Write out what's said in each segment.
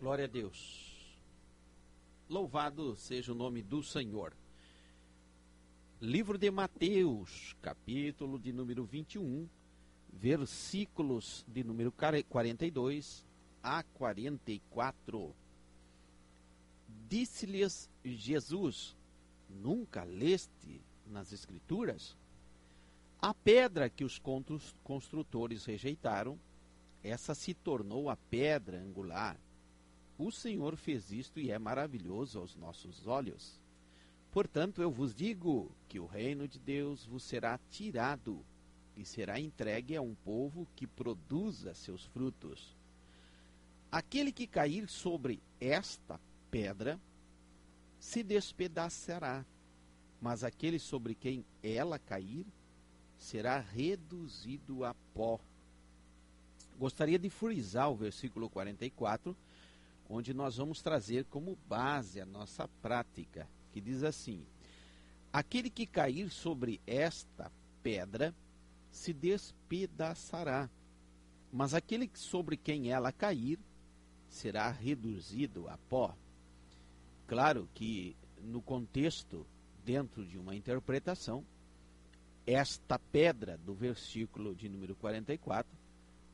Glória a Deus. Louvado seja o nome do Senhor. Livro de Mateus, capítulo de número 21, versículos de número 42 a 44. Disse-lhes Jesus: nunca leste nas Escrituras? A pedra que os construtores rejeitaram, essa se tornou a pedra angular. O Senhor fez isto e é maravilhoso aos nossos olhos. Portanto, eu vos digo que o reino de Deus vos será tirado e será entregue a um povo que produza seus frutos. Aquele que cair sobre esta pedra se despedaçará, mas aquele sobre quem ela cair será reduzido a pó. Gostaria de frisar o versículo 44, onde nós vamos trazer como base a nossa prática, que diz assim: aquele que cair sobre esta pedra se despedaçará, mas aquele sobre quem ela cair será reduzido a pó. Claro que no contexto, dentro de uma interpretação, esta pedra do versículo de número 44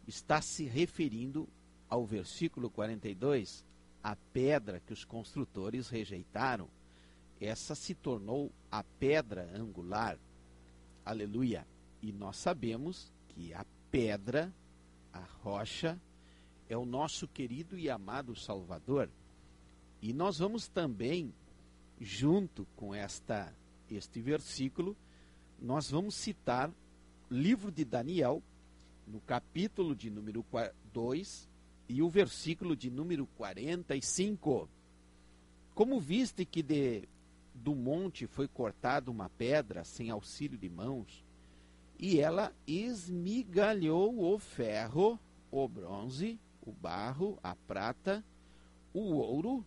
está se referindo ao versículo 42, a pedra que os construtores rejeitaram, essa se tornou a pedra angular. Aleluia! E nós sabemos que a pedra, a rocha, é o nosso querido e amado Salvador. E nós vamos também, junto com este versículo, nós vamos citar o livro de Daniel, no capítulo de número 2, e o versículo de número 45. Como viste que do monte foi cortada uma pedra sem auxílio de mãos, e ela esmigalhou o ferro, o bronze, o barro, a prata, o ouro,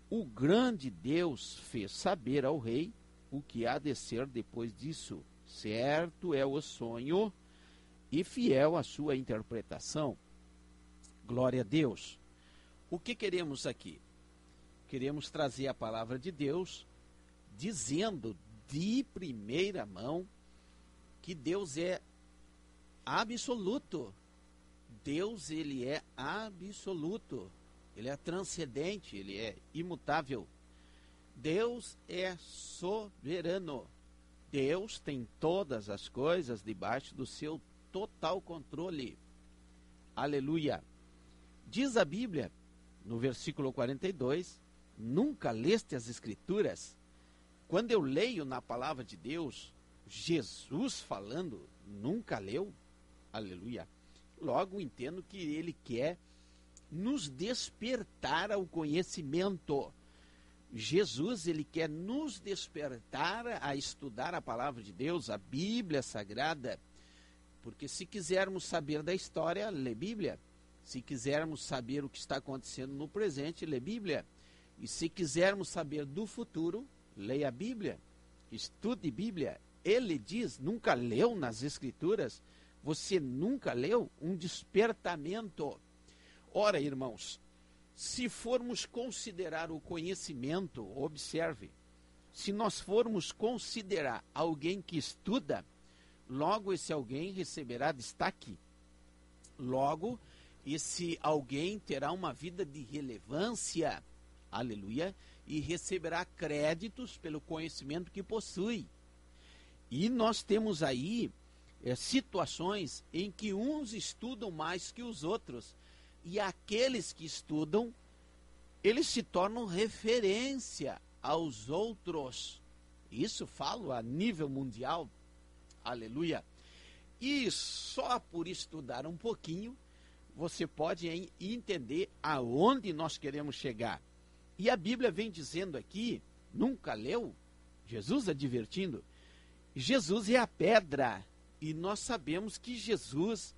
o grande Deus fez saber ao rei o que há de ser depois disso. Certo é o sonho e fiel a sua interpretação. Glória a Deus. O que queremos aqui? Queremos trazer a palavra de Deus dizendo de primeira mão que Deus é absoluto. Deus, ele é absoluto. Ele é transcendente, ele é imutável. Deus é soberano. Deus tem todas as coisas debaixo do seu total controle. Aleluia. Diz a Bíblia, no versículo 42, nunca leste as Escrituras? Quando eu leio na palavra de Deus, Jesus falando, nunca leu? Aleluia. Logo entendo que ele quer nos despertar ao conhecimento. Jesus, ele quer nos despertar a estudar a palavra de Deus, a Bíblia Sagrada. Porque se quisermos saber da história, lê Bíblia. Se quisermos saber o que está acontecendo no presente, lê Bíblia. E se quisermos saber do futuro, leia a Bíblia. Estude Bíblia. Ele diz, nunca leu nas Escrituras? Você nunca leu? Um despertamento. Ora, irmãos, se formos considerar o conhecimento, observe, se nós formos considerar alguém que estuda, logo esse alguém receberá destaque. Logo, esse alguém terá uma vida de relevância, aleluia, e receberá créditos pelo conhecimento que possui. E nós temos aí situações em que uns estudam mais que os outros, e aqueles que estudam, eles se tornam referência aos outros. Isso falo a nível mundial, aleluia. E só por estudar um pouquinho, você pode entender aonde nós queremos chegar. E a Bíblia vem dizendo aqui, nunca leu? Jesus advertindo, Jesus é a pedra, e nós sabemos que Jesus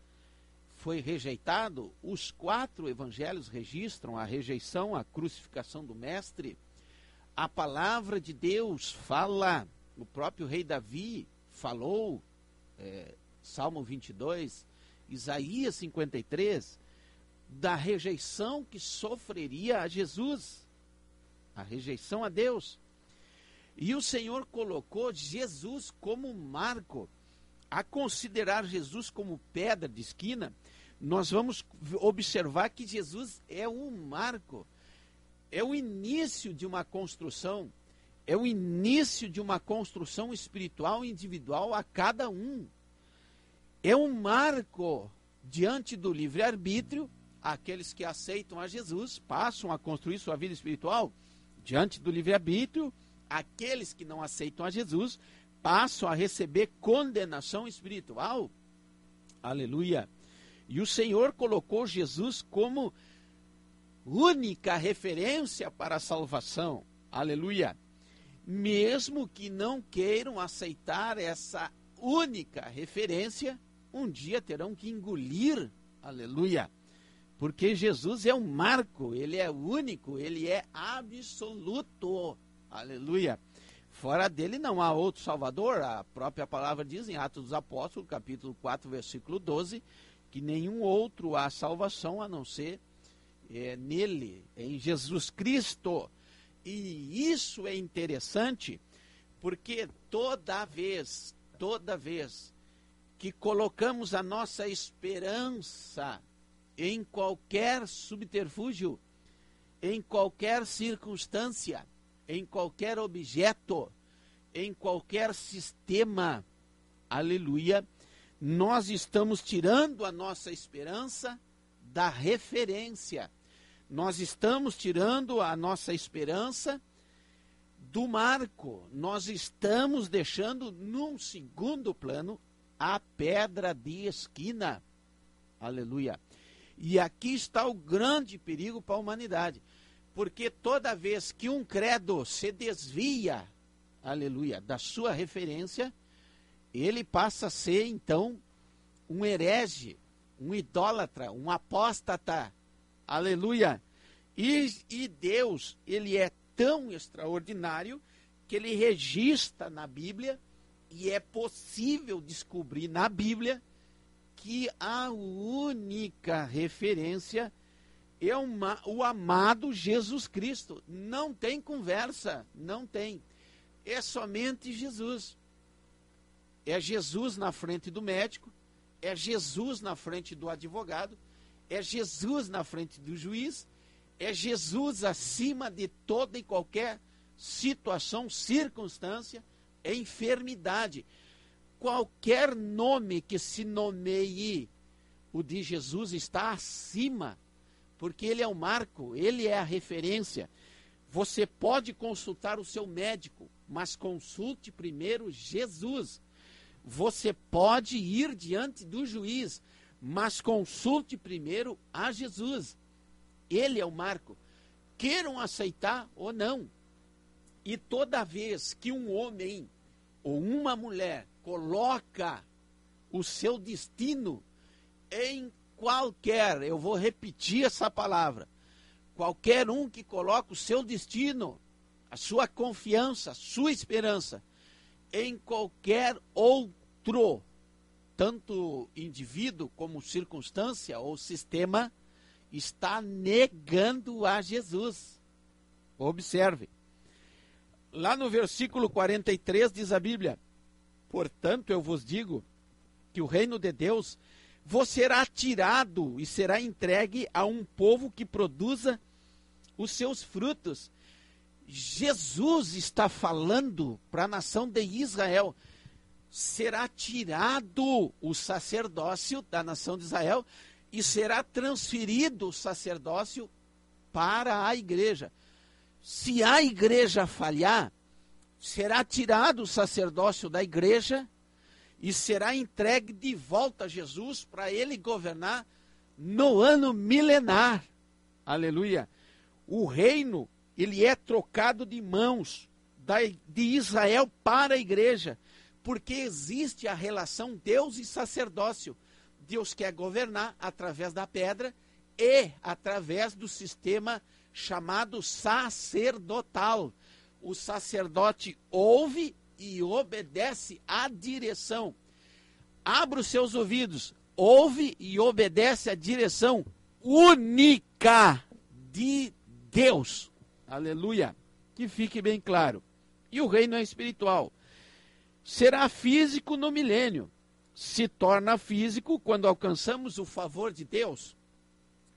foi rejeitado. Os 4 evangelhos registram a rejeição, a crucificação do mestre. A palavra de Deus fala, o próprio rei Davi falou, Salmo 22, Isaías 53, da rejeição que sofreria a Jesus, a rejeição a Deus. E o Senhor colocou Jesus como marco. A considerar Jesus como pedra de esquina, nós vamos observar que Jesus é um marco, é o início de uma construção, é o início de uma construção espiritual individual a cada um. É um marco diante do livre-arbítrio. Aqueles que aceitam a Jesus passam a construir sua vida espiritual diante do livre-arbítrio. Aqueles que não aceitam a Jesus passam a receber condenação espiritual. Aleluia. E o Senhor colocou Jesus como única referência para a salvação. Aleluia. Mesmo que não queiram aceitar essa única referência, um dia terão que engolir. Aleluia. Porque Jesus é um marco, ele é único, ele é absoluto. Aleluia. Fora dele não há outro Salvador. A própria palavra diz em Atos dos Apóstolos, capítulo 4, versículo 12, que nenhum outro há salvação a não ser nele, em Jesus Cristo. E isso é interessante, porque toda vez que colocamos a nossa esperança em qualquer subterfúgio, em qualquer circunstância, em qualquer objeto, em qualquer sistema, aleluia, nós estamos tirando a nossa esperança da referência. Nós estamos tirando a nossa esperança do marco. Nós estamos deixando num segundo plano a pedra de esquina. Aleluia. E aqui está o grande perigo para a humanidade. Porque toda vez que um credo se desvia, aleluia, da sua referência, ele passa a ser, então, um herege, um idólatra, um apóstata. Aleluia. E Deus, ele é tão extraordinário que ele registra na Bíblia, e é possível descobrir na Bíblia que a única referência é o amado Jesus Cristo. Não tem conversa, não tem. É somente Jesus. É Jesus na frente do médico, é Jesus na frente do advogado, é Jesus na frente do juiz, é Jesus acima de toda e qualquer situação, circunstância, enfermidade. Qualquer nome que se nomeie, o de Jesus está acima, porque ele é o marco, ele é a referência. Você pode consultar o seu médico, mas consulte primeiro Jesus. Você pode ir diante do juiz, mas consulte primeiro a Jesus. Ele é o marco. Queiram aceitar ou não. E toda vez que um homem ou uma mulher coloca o seu destino em qualquer, eu vou repetir essa palavra, qualquer um que coloca o seu destino, a sua confiança, a sua esperança em qualquer outro, tanto indivíduo como circunstância ou sistema, está negando a Jesus. Observe. Lá no versículo 43 diz a Bíblia: portanto eu vos digo que o reino de Deus vos será tirado e será entregue a um povo que produza os seus frutos. Jesus está falando para a nação de Israel. Será tirado o sacerdócio da nação de Israel e será transferido o sacerdócio para a igreja. Se a igreja falhar, será tirado o sacerdócio da igreja e será entregue de volta a Jesus para ele governar no ano milenar. Aleluia. O reino, ele é trocado de mãos de Israel para a igreja, porque existe a relação Deus e sacerdócio. Deus quer governar através da pedra e através do sistema chamado sacerdotal. O sacerdote ouve e obedece à direção. Abra os seus ouvidos, ouve e obedece à direção única de Deus. Aleluia. Que fique bem claro. E o reino é espiritual. Será físico no milênio. Se torna físico quando alcançamos o favor de Deus.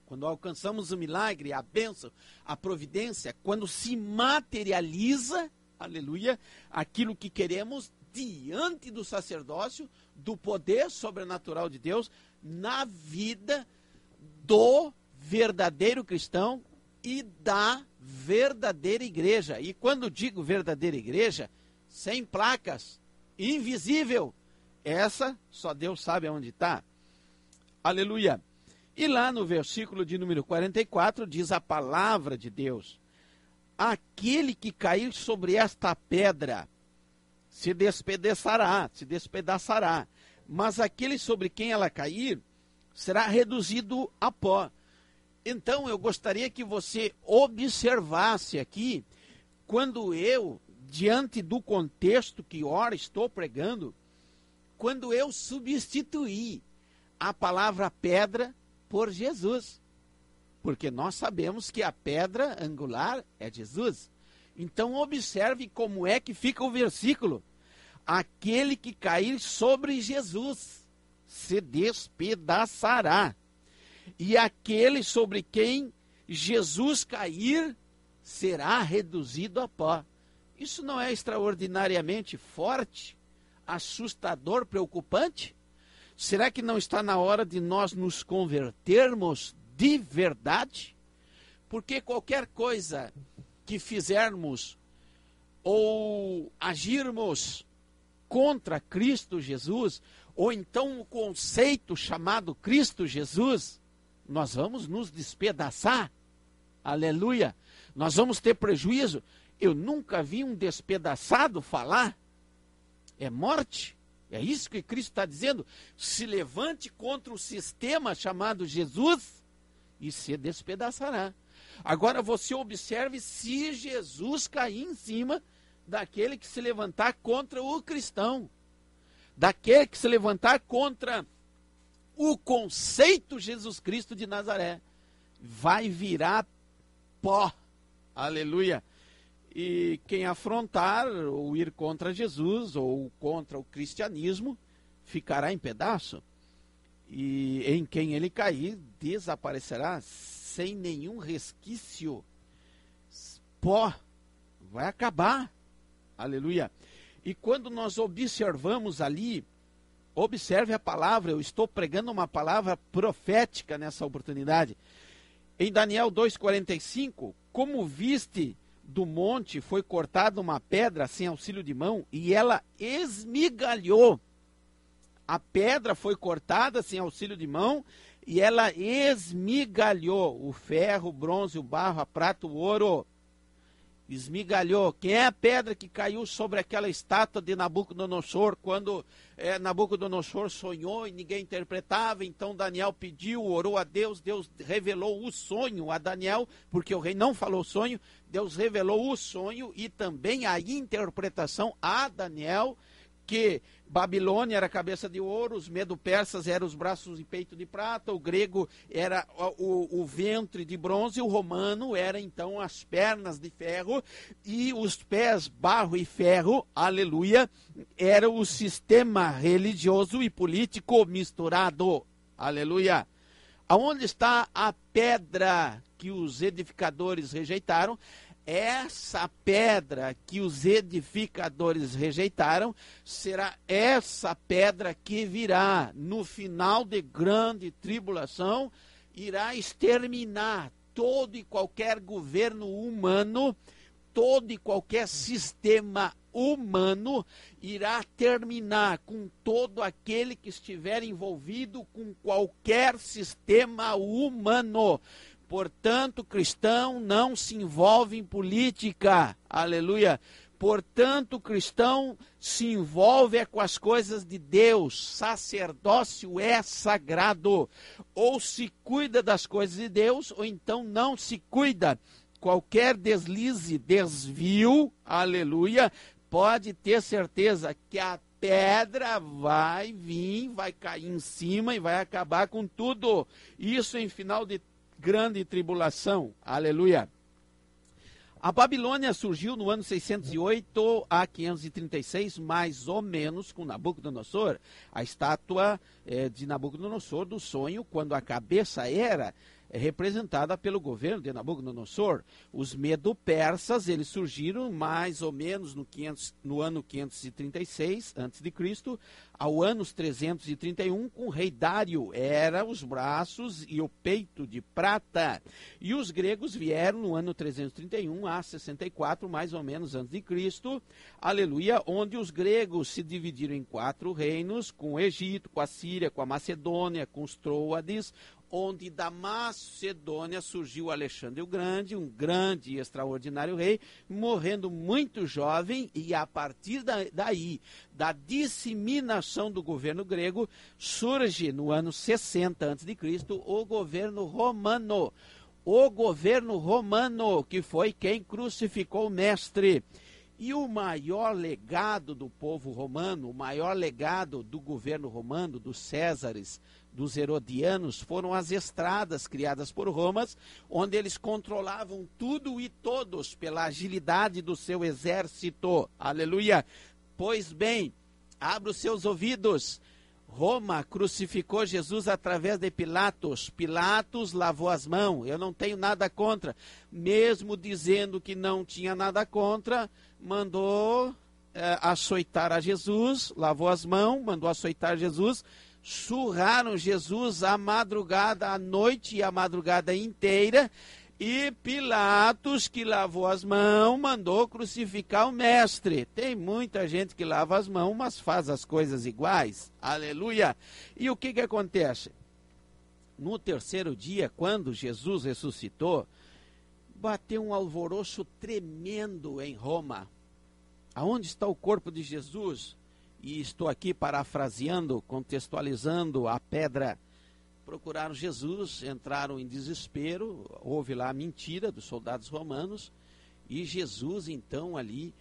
Quando alcançamos o milagre, a bênção, a providência, quando se materializa, aleluia, aquilo que queremos diante do sacerdócio, do poder sobrenatural de Deus, na vida do verdadeiro cristão e da verdadeira igreja. E quando digo verdadeira igreja, sem placas, invisível, essa só Deus sabe aonde está. Aleluia. E lá no versículo de número 44 diz a palavra de Deus: aquele que cair sobre esta pedra se despedaçará, mas aquele sobre quem ela cair será reduzido a pó. Então eu gostaria que você observasse aqui, quando eu, diante do contexto que ora estou pregando, quando eu substituí a palavra pedra por Jesus, porque nós sabemos que a pedra angular é Jesus. Então observe como é que fica o versículo: aquele que cair sobre Jesus se despedaçará, e aquele sobre quem Jesus cair será reduzido a pó. Isso não é extraordinariamente forte, assustador, preocupante? Será que não está na hora de nós nos convertermos de verdade? Porque qualquer coisa que fizermos ou agirmos contra Cristo Jesus, ou então o conceito chamado Cristo Jesus, nós vamos nos despedaçar. Aleluia! Nós vamos ter prejuízo. Eu nunca vi um despedaçado falar. É morte. É isso que Cristo está dizendo. Se levante contra o sistema chamado Jesus e se despedaçará. Agora você observe se Jesus cair em cima daquele que se levantar contra o cristão, daquele que se levantar contra o conceito Jesus Cristo de Nazaré, vai virar pó. Aleluia. E quem afrontar ou ir contra Jesus ou contra o cristianismo ficará em pedaço. E em quem ele cair, desaparecerá sem nenhum resquício. Pó. Vai acabar. Aleluia. E quando nós observamos ali, observe a palavra, eu estou pregando uma palavra profética nessa oportunidade. Em Daniel 2,45, como viste do monte foi cortada uma pedra sem auxílio de mão, e ela esmigalhou. A pedra foi cortada sem auxílio de mão, e ela esmigalhou o ferro, o bronze, o barro, a prata, o ouro. Esmigalhou. Quem é a pedra que caiu sobre aquela estátua de Nabucodonosor, quando Nabucodonosor sonhou e ninguém interpretava? Então Daniel pediu, orou a Deus, Deus revelou o sonho a Daniel, porque o rei não falou o sonho, Deus revelou o sonho e também a interpretação a Daniel, que Babilônia era a cabeça de ouro, os medo-persas eram os braços e peito de prata, o grego era o ventre de bronze, o romano era então as pernas de ferro, e os pés, barro e ferro, aleluia, era o sistema religioso e político misturado, aleluia. Aonde está a pedra que os edificadores rejeitaram? Essa pedra que os edificadores rejeitaram será essa pedra que virá no final de grande tribulação, irá exterminar todo e qualquer governo humano, todo e qualquer sistema humano, irá terminar com todo aquele que estiver envolvido com qualquer sistema humano. Portanto, cristão não se envolve em política, aleluia. Portanto, cristão se envolve com as coisas de Deus, sacerdócio é sagrado. Ou se cuida das coisas de Deus, ou então não se cuida. Qualquer deslize, desvio, aleluia, pode ter certeza que a pedra vai vir, vai cair em cima e vai acabar com tudo. Isso em final de grande tribulação. Aleluia. A Babilônia surgiu no ano 608 a 536, mais ou menos, com Nabucodonosor. A estátua de Nabucodonosor do sonho, quando a cabeça era representada pelo governo de Nabucodonosor. Os medo-persas, eles surgiram mais ou menos no ano 536 a.C., ao ano 331, com o rei Dário, era os braços e o peito de prata. E os gregos vieram no ano 331 a 64, mais ou menos, antes de Cristo, aleluia, onde os gregos se dividiram em 4 reinos, com o Egito, com a Síria, com a Macedônia, com os Troades, onde da Macedônia surgiu Alexandre o Grande, um grande e extraordinário rei, morrendo muito jovem, e a partir daí, da disseminação do governo grego, surge no ano 60 a.C. o governo romano. O governo romano, que foi quem crucificou o mestre. E o maior legado do povo romano, o maior legado do governo romano, dos Césares, dos Herodianos, foram as estradas criadas por Roma, onde eles controlavam tudo e todos pela agilidade do seu exército. Aleluia! Pois bem, abra os seus ouvidos. Roma crucificou Jesus através de Pilatos. Pilatos lavou as mãos. Eu não tenho nada contra. Mesmo dizendo que não tinha nada contra, mandou açoitar a Jesus, lavou as mãos, mandou açoitar Jesus, surraram Jesus a madrugada, a noite e a madrugada inteira, e Pilatos, que lavou as mãos, mandou crucificar o mestre. Tem muita gente que lava as mãos, mas faz as coisas iguais. Aleluia! E o que acontece? No terceiro dia, quando Jesus ressuscitou, bateu um alvoroço tremendo em Roma. Aonde está o corpo de Jesus? E estou aqui parafraseando, contextualizando a pedra. Procuraram Jesus, entraram em desespero, houve lá a mentira dos soldados romanos, e Jesus então ali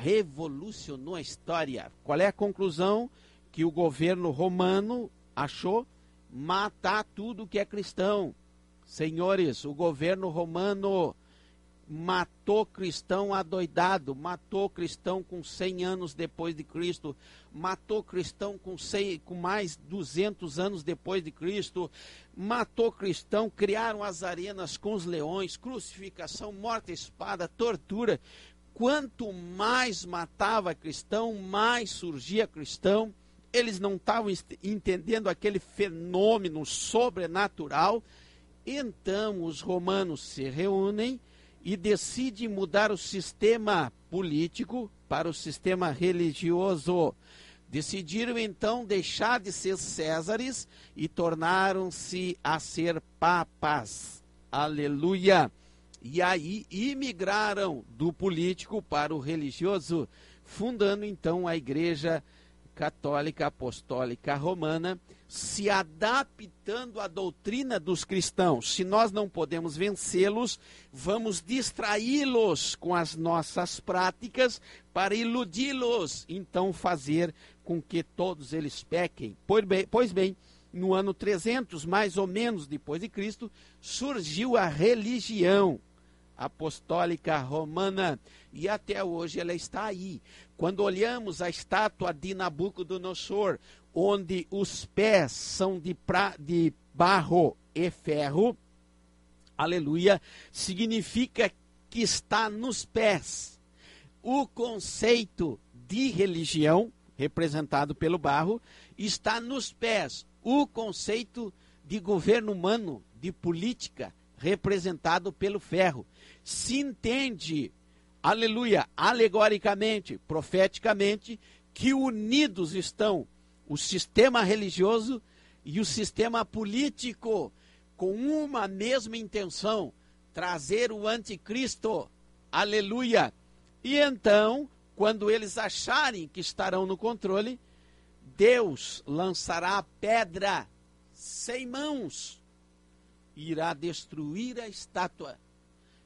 revolucionou a história. Qual é a conclusão que o governo romano achou? Matar tudo que é cristão. Senhores, o governo romano matou cristão adoidado, matou cristão com 100 anos depois de Cristo, matou cristão com mais 200 anos depois de Cristo, matou cristão, criaram as arenas com os leões, crucificação, morte, espada, tortura. Quanto mais matava cristão, mais surgia cristão. Eles não estavam entendendo aquele fenômeno sobrenatural. Então os romanos se reúnem e decide mudar o sistema político para o sistema religioso. Decidiram então deixar de ser Césares e tornaram-se a ser papas. Aleluia! E aí imigraram do político para o religioso, fundando então a Igreja Católica Apostólica Romana, se adaptando à doutrina dos cristãos. Se nós não podemos vencê-los, vamos distraí-los com as nossas práticas para iludi-los, então fazer com que todos eles pequem. Pois bem, no ano 300, mais ou menos depois de Cristo, surgiu a religião apostólica romana, e até hoje ela está aí. Quando olhamos a estátua de Nabucodonosor, onde os pés são de barro e ferro, aleluia, significa que está nos pés. O conceito de religião, representado pelo barro, está nos pés. O conceito de governo humano, de política, representado pelo ferro. Se entende, aleluia, alegoricamente, profeticamente, que unidos estão o sistema religioso e o sistema político, com uma mesma intenção, trazer o anticristo, aleluia. E então, quando eles acharem que estarão no controle, Deus lançará a pedra sem mãos, irá destruir a estátua,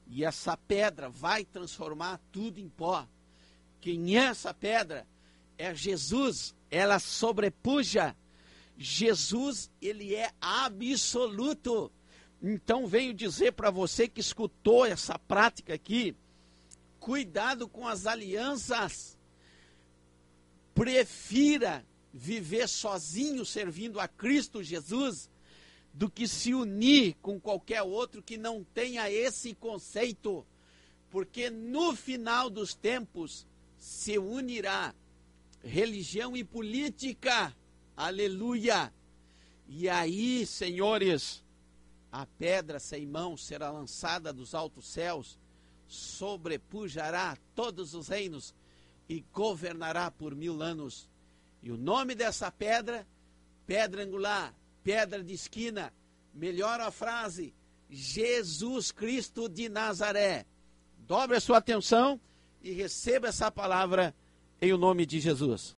e essa pedra vai transformar tudo em pó. Quem é essa pedra? É Jesus. Ela sobrepuja. Jesus, ele é absoluto. Então venho dizer para você que escutou essa prática aqui, cuidado com as alianças. Prefira viver sozinho servindo a Cristo Jesus do que se unir com qualquer outro que não tenha esse conceito. Porque no final dos tempos se unirá religião e política. Aleluia! E aí, senhores, a pedra sem mão será lançada dos altos céus, sobrepujará todos os reinos e governará por 1000 anos. E o nome dessa pedra, pedra angular, pedra de esquina, melhor a frase, Jesus Cristo de Nazaré. Dobre a sua atenção e receba essa palavra em o nome de Jesus.